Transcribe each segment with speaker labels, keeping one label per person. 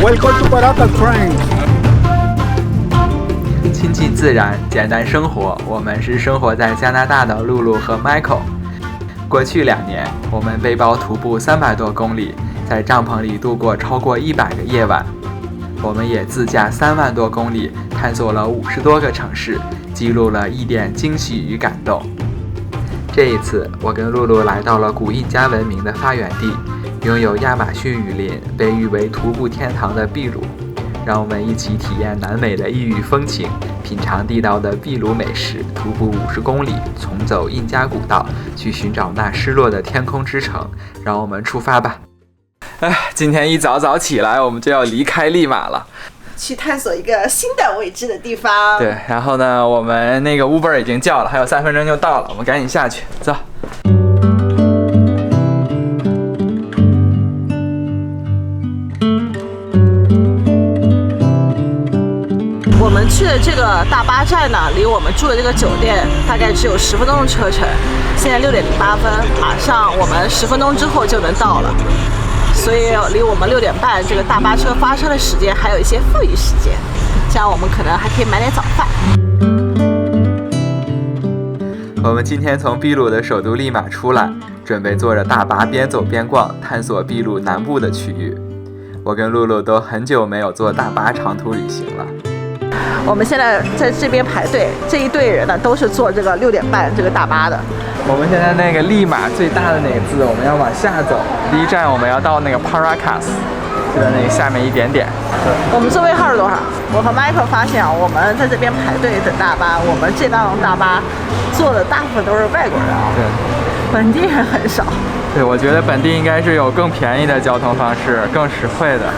Speaker 1: Welcome to Paracas, friends.
Speaker 2: 亲近自然，简单生活。我们是生活在加拿大的露露和 Michael。过去2年，我们背包徒步300多公里，在帐篷里度过超过100个夜晚。我们也自驾3万多公里，探索了50多个城市，记录了一点惊喜与感动。这一次，我跟露露来到了古印加文明的发源地，拥有亚马逊雨林，被誉为徒步天堂的秘鲁。让我们一起体验南美的异域风情，品尝地道的秘鲁美食，徒步50公里，重走印加古道，去寻找那失落的天空之城。让我们出发吧！今天一早起来，我们就要离开利马了，
Speaker 3: 去探索一个新的未知的地方。
Speaker 2: 对，然后呢，我们那个 Uber 已经叫了，还有3分钟就到了，我们赶紧下去，走。
Speaker 3: 我们去的这个大巴站呢，离我们住的这个酒店大概只有10分钟的车程。现在6点08分，马上我们10分钟之后就能到了，所以离我们6点半这个大巴车发车的时间还有一些富裕时间，这样我们可能还可以买点早饭。
Speaker 2: 我们今天从秘鲁的首都利马出来，准备坐着大巴边走边逛，探索秘鲁南部的区域。我跟露露都很久没有坐大巴长途旅行了。
Speaker 3: 我们现在在这边排队，这一队人呢都是坐这个6点半这个大巴的。
Speaker 2: 我们现在那个利马最大的那个字，我们要往下走。第一站我们要到那个 Paracas， 就在那个下面一点点。
Speaker 3: 我们座位号是多少？我和 Michael 发现我们在这边排队等大巴，我们这辆大巴坐的大部分都是外国人啊，
Speaker 2: 对，
Speaker 3: 本地人很少。
Speaker 2: 对，我觉得本地应该是有更便宜的交通方式，更实惠的。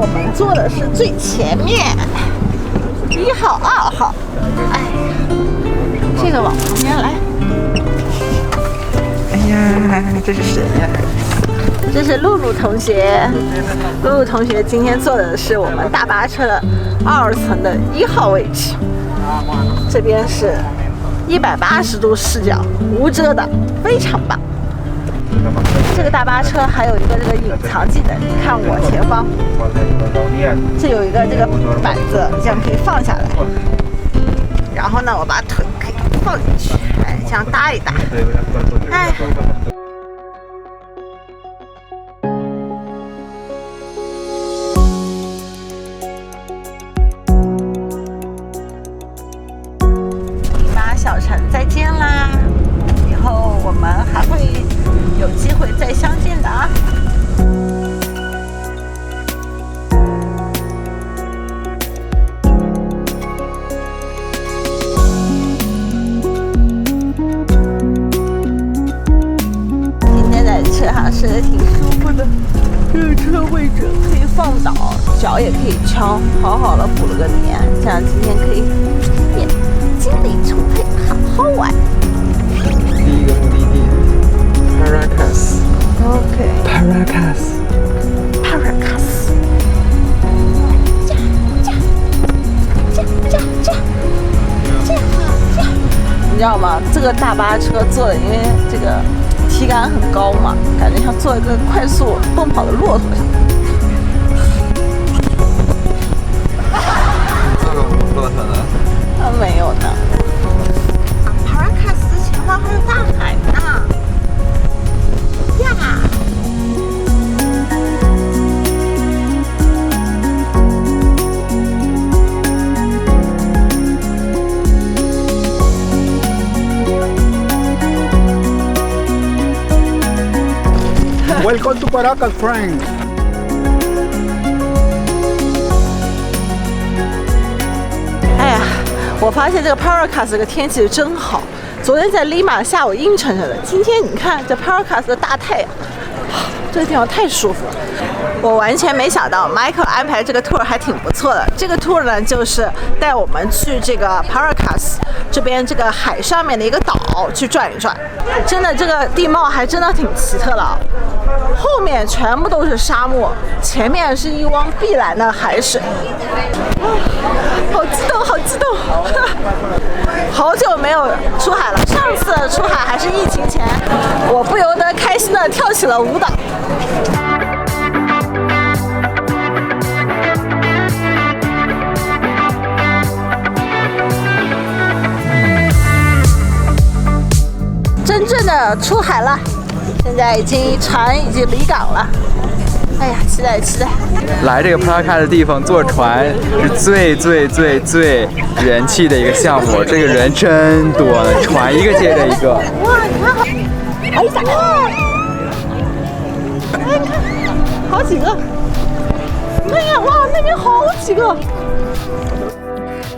Speaker 3: 我们坐的是最前面，1号、2号。哎，这个往旁边来。哎呀，这是谁呀？这是露露同学。露露同学今天坐的是我们大巴车的2层的1号位置。这边是180度视角，无遮挡，非常棒。这个大巴车还有一个这个隐藏技能，你看我前方，这有一个这个板子，这样可以放下来。然后呢，我把腿可以放进去，哎，这样搭一搭。哎。利马小城再见啦！以后我们还会有机会再相见的啊！今天在车上睡得挺舒服的，这个车位置可以放倒，脚也可以敲，好好的补了个眠，这样今天可以精力充沛，好好玩。
Speaker 2: 第一个目的地 Paracas。OK。Paracas。
Speaker 3: 你知道吗？这个大巴车坐的，因为这个体感很高嘛，感觉像坐一个快速奔跑的骆驼上。
Speaker 2: 坐个骆驼呢？
Speaker 3: 没有呢。Paracas前方还有大海呢。呀！Welcome
Speaker 1: to Paracas, friends.
Speaker 3: 哎呀，我发现这个 Paracas 这个天气真好。昨天在利马下午阴沉沉的，今天你看这 Paracas 的大太阳，这个地方太舒服了。我完全没想到 Michael 安排这个 tour 还挺不错的。这个 tour 呢，就是带我们去这个 Paracas 这边这个海上面的一个岛去转一转。真的，这个地貌还真的挺奇特的，后面全部都是沙漠，前面是一汪碧蓝的海水。好激动，好激动！好久没有出海了，上次出海还是疫情前，我不由得开心的跳起了舞蹈。真正的出海了，现在船已经离港了。哎呀，期待期待！
Speaker 2: 来这个普拉卡的地方坐船是最人气的一个项目，这个人真多，船一个接着一个。
Speaker 3: 哇，你看好，哎呀，哎，看，好几个。哎呀，哇，那边好几个。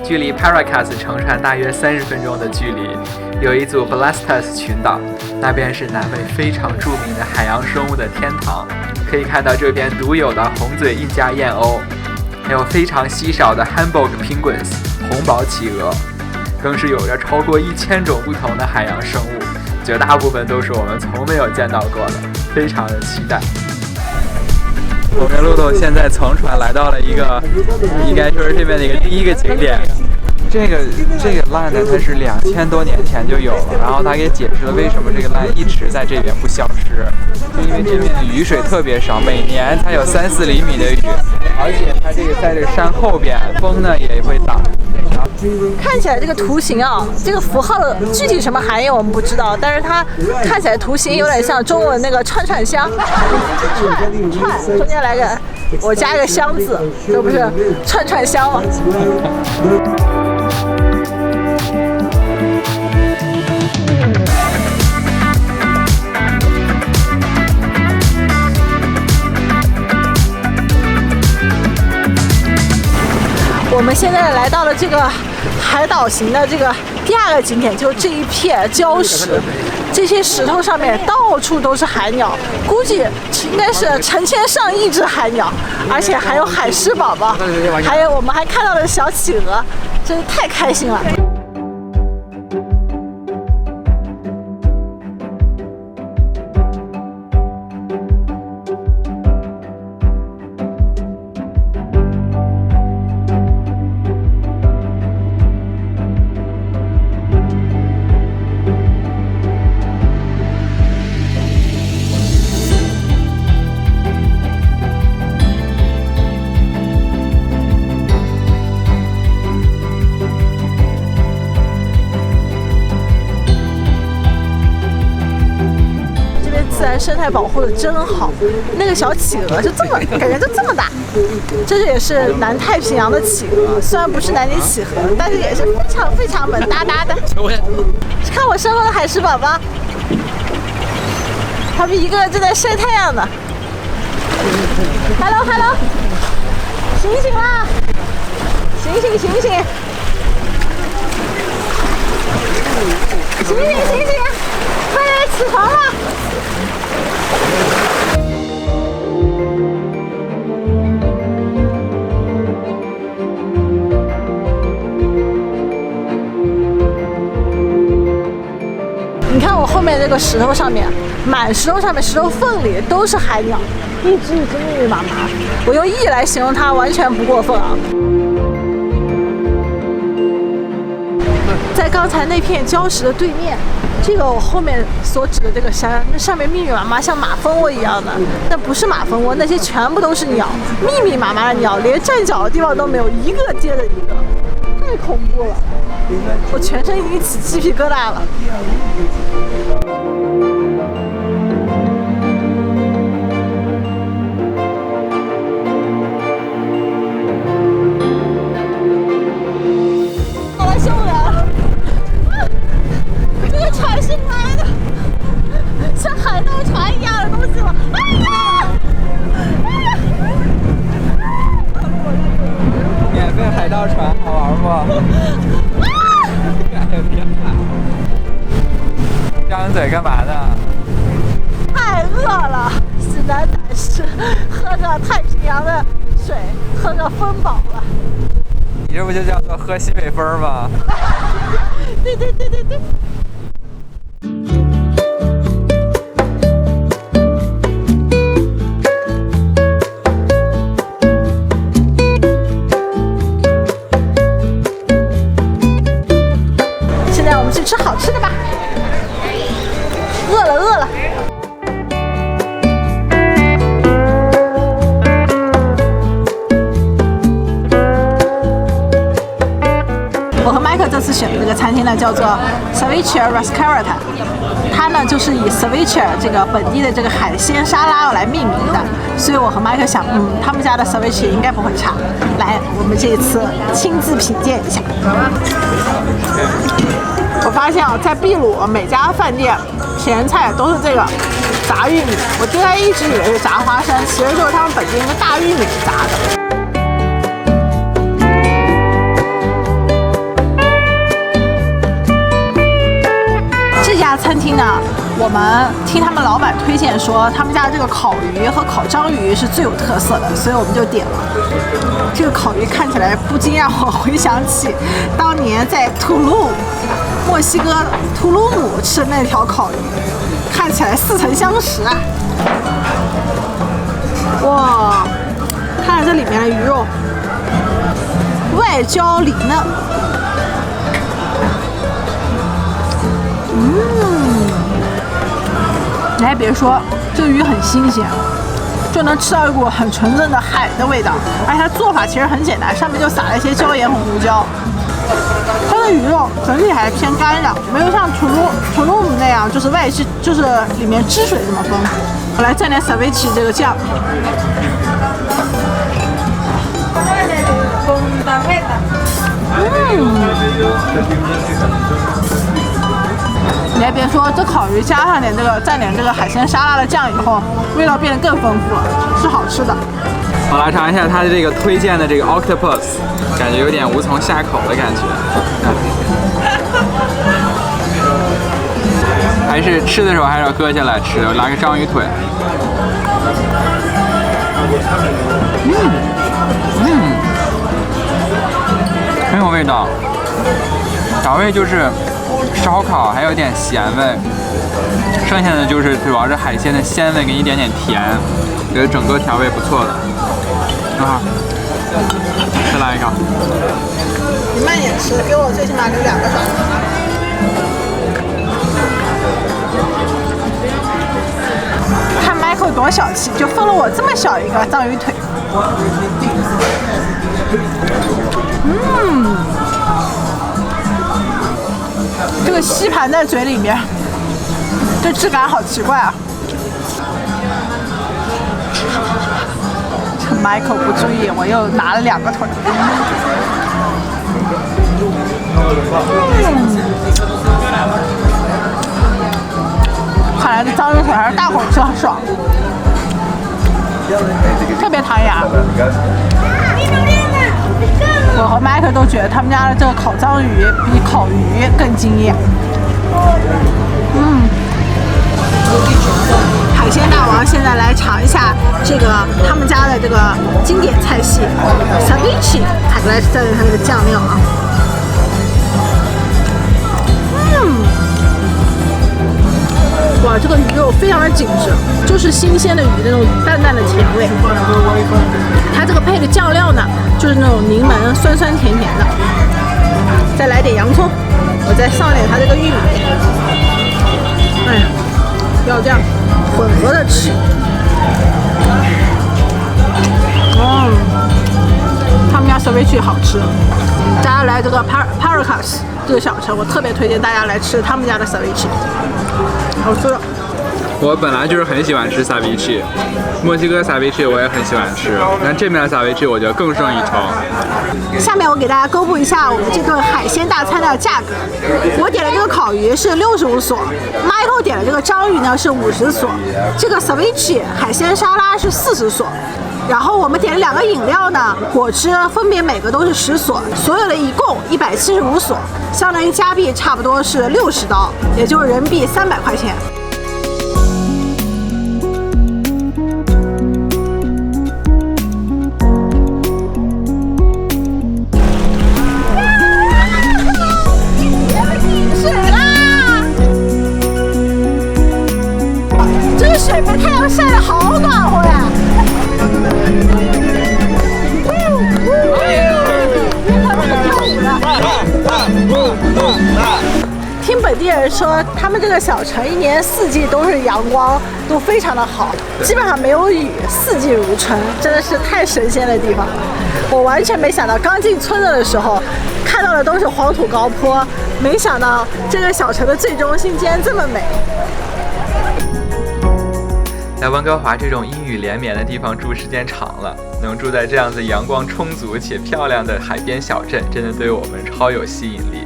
Speaker 2: 距离 Paracas 乘船大约30分钟的距离，有一组 Ballestas 群岛，那边是南美非常著名的海洋生物的天堂。可以看到这边独有的红嘴印加燕鸥，还有非常稀少的 Humboldt penguins 红宝企鹅，更是有着超过1000种不同的海洋生物，绝大部分都是我们从没有见到过的，非常的期待。我跟露露现在乘船来到了一个，应该说是这边的第一个景点。这个land 它是2000多年前就有了，然后他给解释了为什么这个land一直在这边不消失，就因为这边的雨水特别少，每年才有3-4厘米的雨，而且它这个在这山后边，风呢也会大。
Speaker 3: 看起来这个图形啊，这个符号的具体什么含义我们不知道，但是它看起来图形有点像中文那个串串香，串中间来个我加一个香字，这不是串串香吗？我们现在来到了这个海岛型的这个第2个景点，就是这一片礁石，这些石头上面到处都是海鸟，估计应该是成千上亿只海鸟，而且还有海狮宝宝，还有我们还看到了小企鹅，真是太开心了。生态保护的真好，那个小企鹅就这么感觉就这么大，这也是南太平洋的企鹅，虽然不是南极企鹅，但是也是非常萌哒哒的。看我身后的海狮宝宝，他们一个正在晒太阳呢。Hello， 醒醒啦！醒！快点起床了！你看我后面这个石头上面，满石头上面石头缝里都是海鸟，一只密密麻麻。我用“来形容它，完全不过分啊。在刚才那片礁石的对面，这个我后面所指的这个山，那上面密密麻麻像马蜂窝一样的，那不是马蜂窝，那些全部都是鸟，密密麻麻的鸟，连站脚的地方都没有，一个接着一个，太恐怖了，我全身已经起鸡皮疙瘩了。船是来的，像海盗船一样的东西吗？
Speaker 2: 免费海盗船好玩不？张嘴干嘛呢？
Speaker 3: 太饿了，实在是喝个太平洋的水，喝个风饱了。
Speaker 2: 你这不就叫做喝西北风吗？
Speaker 3: 对。好吃的吧。饿了饿了。我和麦克这次选的这个餐厅呢，叫做 Ceviche Restaurant， 它呢就是以 Ceviche 这个本地的这个海鲜沙拉来命名的，所以我和麦克想，他们家的 Ceviche 应该不会差。来，我们这一次亲自品鉴一下。我发现啊，在秘鲁每家饭店前菜都是这个炸玉米，我之前一直以为是炸花生，其实就是他们本地那个大玉米炸的。这家餐厅呢，我们听他们老板推荐说，他们家这个烤鱼和烤章鱼是最有特色的，所以我们就点了。这个烤鱼看起来不禁让我回想起当年在墨西哥图卢姆吃的那条烤鱼，看起来似曾相识啊！哇，看看这里面的鱼肉，外焦里嫩。你还别说，这个鱼很新鲜，就能吃到一股很纯正的海的味道。而且它做法其实很简单，上面就撒了一些椒盐和胡椒。它的鱼肉整体还是偏干的，没有像图卢姆那样就是就是里面汁水这么丰富。我来蘸点 Ceviche 这个酱。你还别说，这烤鱼加上蘸点这个海鲜沙拉的酱以后，味道变得更丰富了，是好吃的。
Speaker 2: 我来尝一下它的这个推荐的这个 octopus， 感觉有点无从下口的感觉。还是吃的时候还是要割下来吃。我来个章鱼腿。很有味道，调味就是烧烤，还有点咸味，剩下的就是主要是海鲜的鲜味跟一点点甜，觉得整个调味不错的。再来一个。
Speaker 3: 你慢点吃，给我最起码留2个小时。看 Michael 多小气，就分了我这么小一个章鱼腿。这个吸盘在嘴里面，这质感好奇怪啊！趁 Michael 不注意，我又拿了2个腿。看来这章鱼腿还是大口吃很爽，特别弹牙。我和麦克都觉得他们家的这个烤章鱼比烤鱼更惊艳。海鲜大王现在来尝一下这个他们家的这个经典菜系 Ceviche， 来蘸蘸它这个酱料啊。哇，这个鱼肉非常的紧致，就是新鲜的鱼的那种淡淡的甜味。它这个配的酱料呢，就是那种柠檬酸酸甜甜的。再来点洋葱，我再上点它这个玉米。哎呀，要这样混合着吃。他们家 Ceviche 好吃。大家来这个 Paracas 这个小城，我特别推荐大家来吃他们家的 Ceviche。好吃。
Speaker 2: 我本来就是很喜欢吃ceviche，墨西哥ceviche我也很喜欢吃，但这边的ceviche我觉得更胜一筹。
Speaker 3: 下面我给大家公布一下我们这个海鲜大餐的价格。我点的这个烤鱼是65索 ，Michael 点的这个章鱼呢是50索，这个 ceviche 海鲜沙拉是40索。然后我们点了2个饮料呢，果汁分别每个都是10索，所有的一共175索，相当于加币差不多是60刀，也就是人民币300块钱。这个水被太阳晒得好暖和呀！听本本地人说，他们这个小城一年四季都是阳光，都非常的好，基本上没有雨，四季如春，真的是太神仙的地方了。我完全没想到，刚进村子的时候看到的都是黄土高坡，没想到这个小城的最中心竟然这么美。
Speaker 2: 在温哥华这种阴雨连绵的地方住时间长了，能住在这样子阳光充足且漂亮的海边小镇，真的对我们超有吸引力。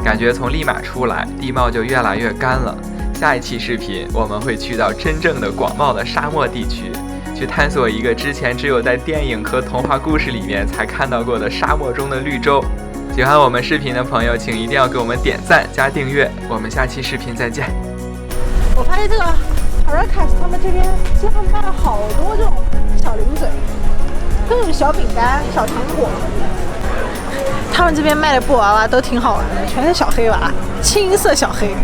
Speaker 2: 感觉从利马出来，地貌就越来越干了。下一期视频我们会去到真正的广袤的沙漠地区，去探索一个之前只有在电影和童话故事里面才看到过的沙漠中的绿洲。喜欢我们视频的朋友，请一定要给我们点赞加订阅，我们下期视频再见。
Speaker 3: 我发现这个Paracas 他们这边街上卖了好多这种小零嘴，各种小饼干、小糖果。他们这边卖的布娃娃都挺好玩的，全是小黑娃，青色小黑。